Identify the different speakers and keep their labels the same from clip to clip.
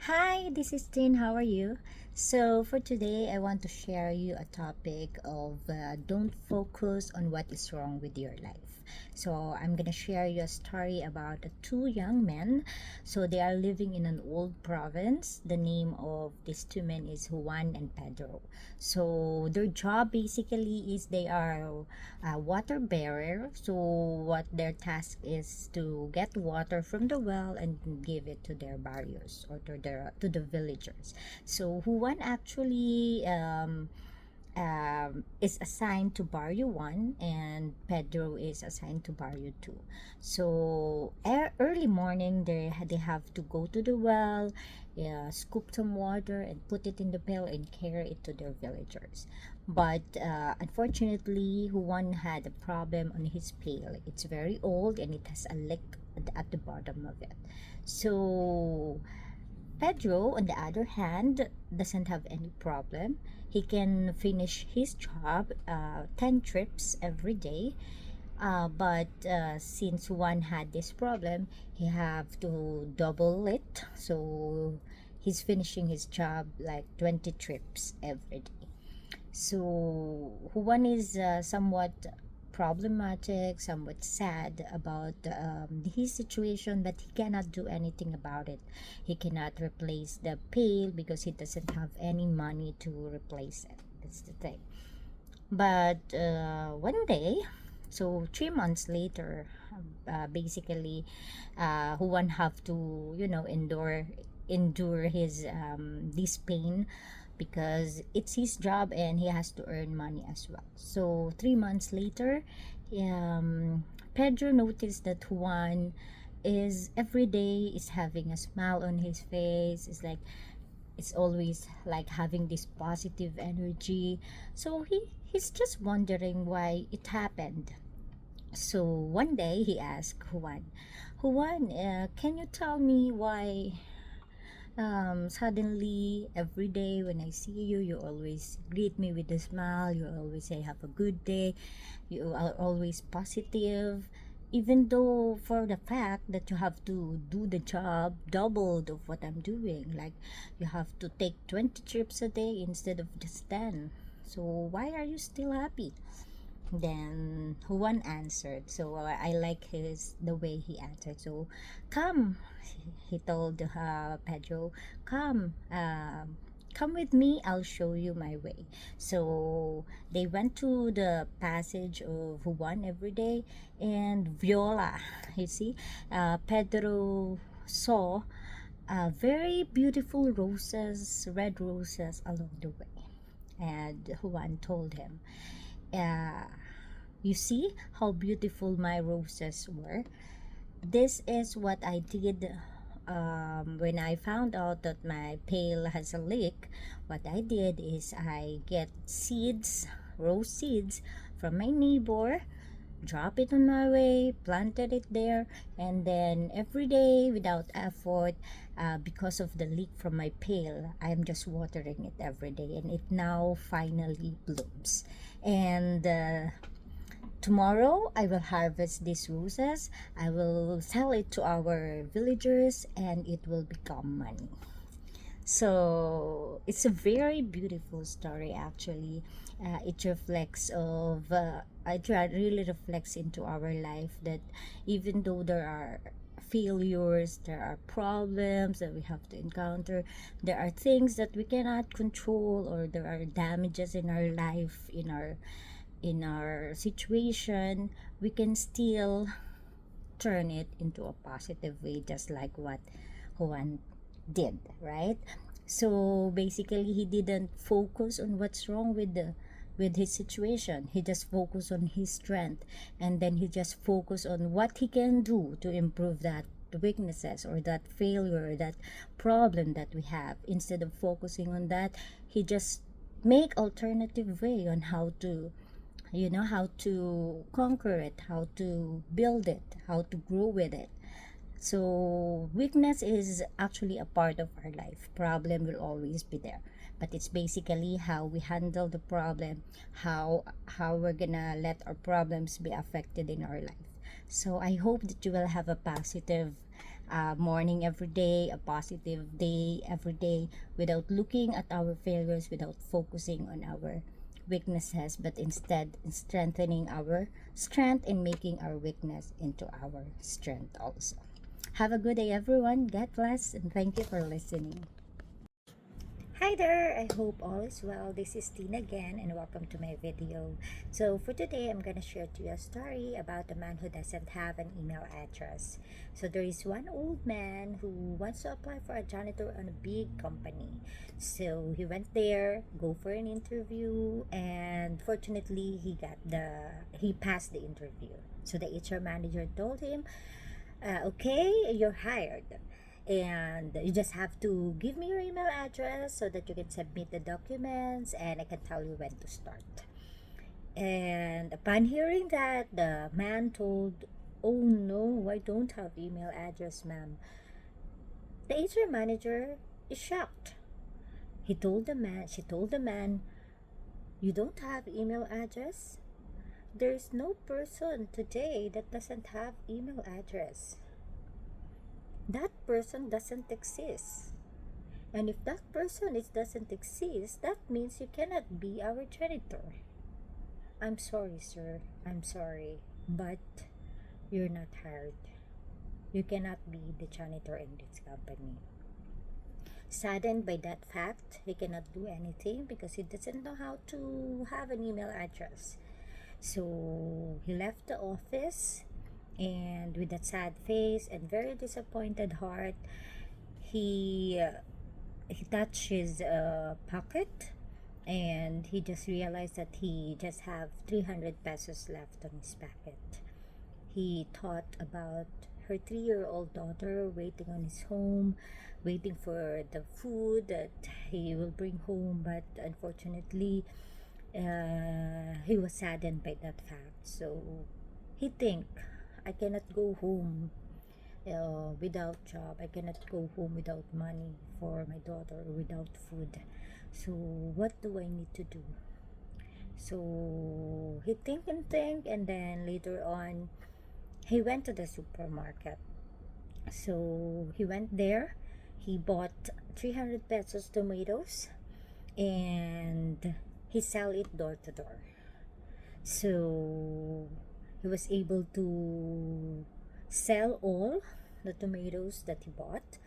Speaker 1: Hi, this is Tin. How are you? So, for today, I want to share you a topic of don't focus on what is wrong with your life. So, I'm gonna share you a story about two young men. So, they are living in an old province. The name of these two men is Juan and Pedro. So, their job basically is they are a water bearer. So, what their task is to get water from the well and give it to their barrios or to the villagers. So Juan actually is assigned to Barrio 1 and Pedro is assigned to Barrio 2. So early morning they have to go to the well, scoop some water and put it in the pail and carry it to their villagers. But unfortunately, Juan had a problem on his pail. It's very old and it has a leak at the bottom of it. So Pedro, on the other hand, doesn't have any problem. He can finish his job 10 trips every day. But since one had this problem, he have to double it. So he's finishing his job like 20 trips every day. So one is somewhat problematic, somewhat sad about his situation, but he cannot do anything about it. He cannot replace the pail because he doesn't have any money to replace it. That's the thing. But one day, so 3 months later, basically, Juan have to endure his this pain because it's his job and he has to earn money as well. So 3 months later, Pedro noticed that Juan is every day is having a smile on his face. It's always like having this positive energy. So he's just wondering why it happened. So one day he asked Juan, can you tell me why suddenly every day when I see you, you always greet me with a smile, you always say have a good day, you are always positive, even though for the fact that you have to do the job doubled of what I'm doing, like you have to take 20 trips a day instead of just 10. So why are you still happy? Then Juan answered. So I like the way he answered. So come, he told Pedro, come, come with me. I'll show you my way. So they went to the passage of Juan every day, and Viola, you see, Pedro saw very beautiful roses, red roses along the way. And Juan told him, uh, you see how beautiful my roses were? This is what I did when I found out that my pail has a leak. What I did is I get seeds, rose seeds from my neighbor, drop it on my way, planted it there, and then every day without effort, because of the leak from my pail, I'm just watering it every day, and it now finally blooms. And tomorrow I will harvest these roses. I will sell it to our villagers, and it will become money. So it's a very beautiful story actually. It reflects of it really reflects into our life that even though there are failures, there are problems that we have to encounter, there are things that we cannot control, or there are damages in our life, in our situation, we can still turn it into a positive way, just like what Juan did, right? So basically, he didn't focus on what's wrong with his situation. He just focused on his strength, and then he just focused on what he can do to improve that weaknesses or that failure or that problem that we have. Instead of focusing on that, he just make alternative way on how to conquer it, how to build it, how to grow with it. So weakness is actually a part of our life. Problem will always be there, but it's basically how we handle the problem, how we're gonna let our problems be affected in our life. So I hope that you will have a positive morning every day, a positive day every day, without looking at our failures, without focusing on our weaknesses, but instead strengthening our strength and making our weakness into our strength also. Have a good day, everyone. God bless, and thank you for listening. Hi there, I hope all is well. This is Tina again, and welcome to my video. So, for today, I'm gonna share to you a story about a man who doesn't have an email address. So, there is one old man who wants to apply for a janitor on a big company. So, he went there, go for an interview, and fortunately, he passed the interview. So, the HR manager told him, okay, you're hired, and you just have to give me your email address so that you can submit the documents and I can tell you when to start. And upon hearing that, the man told, oh no, I don't have email address, ma'am. The HR manager is shocked. She told the man, you don't have email address? There is no person today that doesn't have email address. That person doesn't exist. And if that person doesn't exist, that means you cannot be our janitor. I'm sorry, sir. I'm sorry. But you're not hired. You cannot be the janitor in this company. Saddened by that fact, he cannot do anything because he doesn't know how to have an email address. So he left the office, and with that sad face and very disappointed heart, he he touched his pocket, and he just realized that he just have 300 pesos left on his pocket. He thought about her 3-year-old daughter waiting on his home, waiting for the food that he will bring home, but unfortunately, he was saddened by that fact. So he think, I cannot go home without job. I cannot go home without money for my daughter, or without food. So what do I need to do? So he think, and then later on, he went to the supermarket. So he went there. He bought 300 pesos tomatoes, and he sell it door to door. So he was able to sell all the tomatoes that he bought,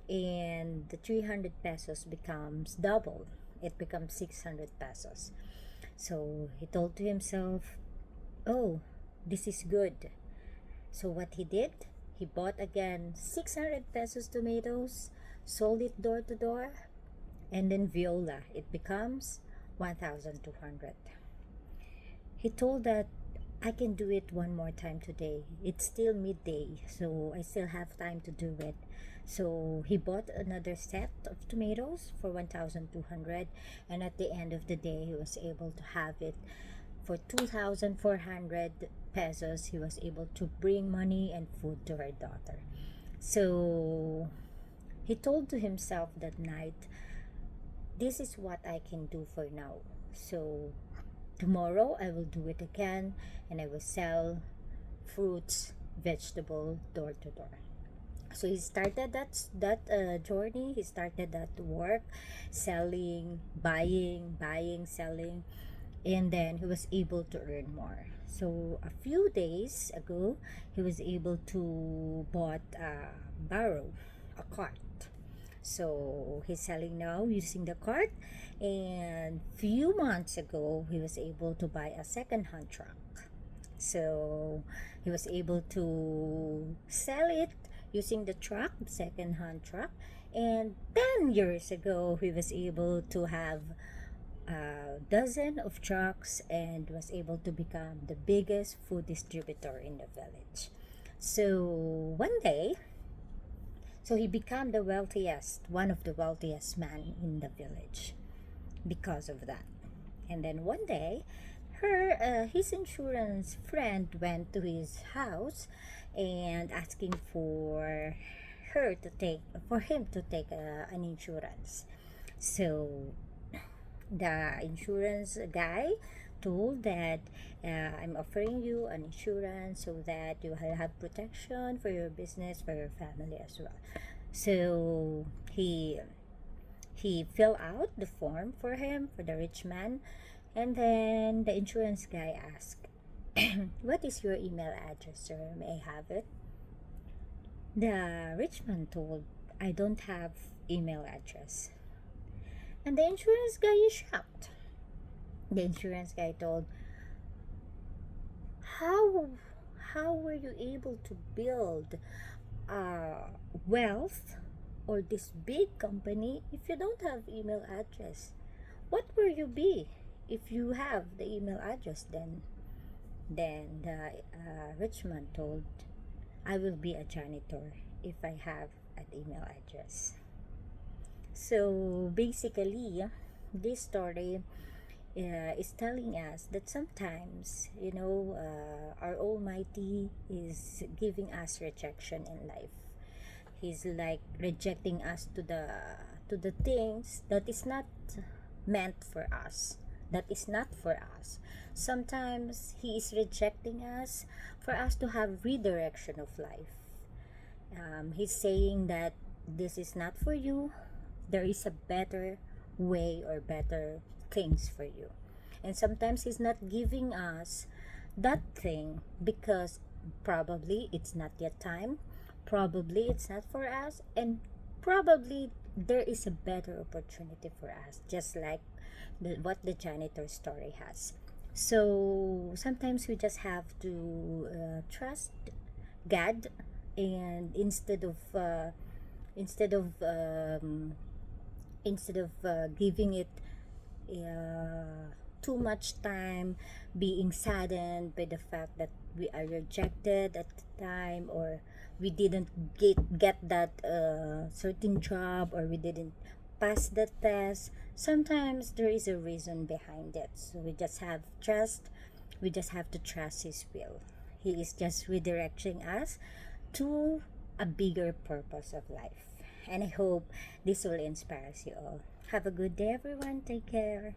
Speaker 1: and the 300 pesos becomes double. It becomes 600 pesos. So he told to himself, oh, this is good. So what he did, he bought again 600 pesos tomatoes, sold it door to door, and then viola, it becomes 1,200. He told that I can do it one more time today. It's still midday, so I still have time to do it. So he bought another set of tomatoes for 1,200, and at the end of the day, he was able to have it for 2,400 pesos. He was able to bring money and food to her daughter. So he told to himself that night, this is what I can do for now. So tomorrow I will do it again, and I will sell fruits, vegetable door to door. So he started that journey. He started that work, selling, buying, selling, and then he was able to earn more. So a few days ago, he was able to borrow a cart. So he's selling now using the cart, and few months ago he was able to buy a second-hand truck. So he was able to sell it using the truck, the second-hand truck, and 10 years ago he was able to have a dozen of trucks and was able to become the biggest food distributor in the village. So one day, so he became the wealthiest, one of the wealthiest man in the village because of that. And then one day, his insurance friend went to his house and asking for him to take an insurance. So the insurance guy told that I'm offering you an insurance so that you will have protection for your business, for your family as well. So he fill out the form for him, for the rich man, and then the insurance guy asked, "What is your email address, sir? May I have it?" The rich man told, "I don't have email address." And the insurance guy is shocked. The insurance guy told, "How how were you able to build wealth or this big company if you don't have email address? What will you be if you have the email address?" Then the rich man told, "I will be a janitor if I have an email address." So basically, this story is telling us that sometimes, our Almighty is giving us rejection in life. He's like rejecting us to the things that is not meant for us. That is not for us. Sometimes He is rejecting us for us to have redirection of life. He's saying that this is not for you. There is a better way or better things for you. And sometimes He's not giving us that thing because probably it's not yet time, probably it's not for us, and probably there is a better opportunity for us, just like what the janitor story has. So sometimes we just have to trust God, and instead of um, instead of giving it too much time, being saddened by the fact that we are rejected at the time, or we didn't get that certain job, or we didn't pass the test. Sometimes there is a reason behind it, so we just have to trust His will. He is just redirecting us to a bigger purpose of life. And I hope this will inspire you all. Have a good day, everyone. Take care.